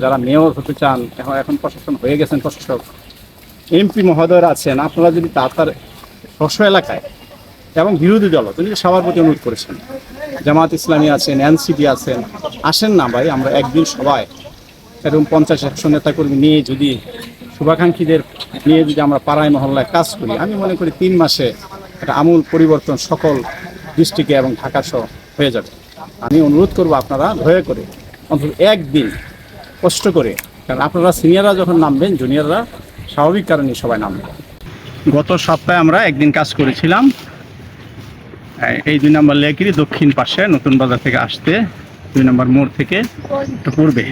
যারা মেয়র হতে চান, এখন প্রশাসন হয়ে গেছেন, প্রশাসক এমপি মহোদয়রা আছেন, আপনারা যদি তার স্ব এলাকায় এবং বিরোধী দল তিনি সবার প্রতি অনুরোধ করেছেন, জামাত ইসলামী আছেন, এনসিপি আছেন, আসেন না ভাই, আমরা একদিন সবাই এরকম 50-100 নেতাকর্মী নিয়ে যদি শুভাকাঙ্ক্ষীদের নিয়ে যদি আমরা পাড়ায় মহল্লায় কাজ করি, আমি মনে করি 3 মাসে একটা আমূল পরিবর্তন সকল ডিস্ট্রিক্টে এবং ঢাকা সহ হয়ে যাবে। আমি অনুরোধ করব আপনারা দয়া করে অন্তত একদিন কষ্ট করে, কারণ আপনারা সিনিয়ররা যখন নামবেন জুনিয়ররা স্বাভাবিক কারণে সবাই নামবে। গত সপ্তাহে আমরা একদিন কাজ করেছিলাম এই 2 নম্বর লেকিরি দক্ষিণ পাশে নতুন বাজার থেকে আসতে 2 নম্বর মোড় থেকে একটু পূর্বে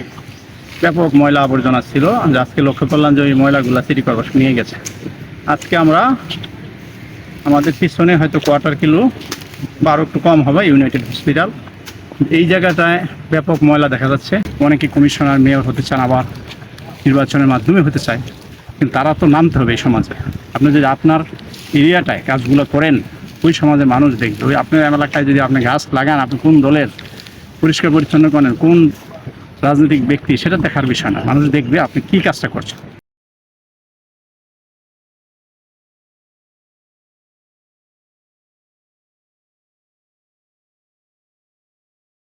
ব্যাপক ময়লা আবর্জনা ছিল। আজকে লক্ষ্য করলাম যে ওই ময়লাগুলো সিটি কর্পোরেশন নিয়ে গেছে। আজকে আমরা আমাদের পিছনে হয়তো কোয়ার্টার কিলো বা আরও একটু কম হবে ইউনাইটেড হসপিটাল, এই জায়গাটায় ব্যাপক ময়লা দেখা যাচ্ছে। অনেকে কমিশনার মেয়র হতে চান, আবার নির্বাচনের মাধ্যমে হতে চায়, কিন্তু তারা তো নামতে হবে এই সমাজে। আপনি যদি আপনার এরিয়াটায় কাজগুলো করেন, ওই সমাজের মানুষ দেখবে। ওই আপনার এলাকায় যদি আপনি গাছ লাগান, আপনি কোন দলের পরিষ্কার পরিচ্ছন্ন করেন, কোন রাজনৈতিক ব্যক্তি, সেটা দেখার বিষয় না, মানুষ দেখবে আপনি কী কাজটা করছেন।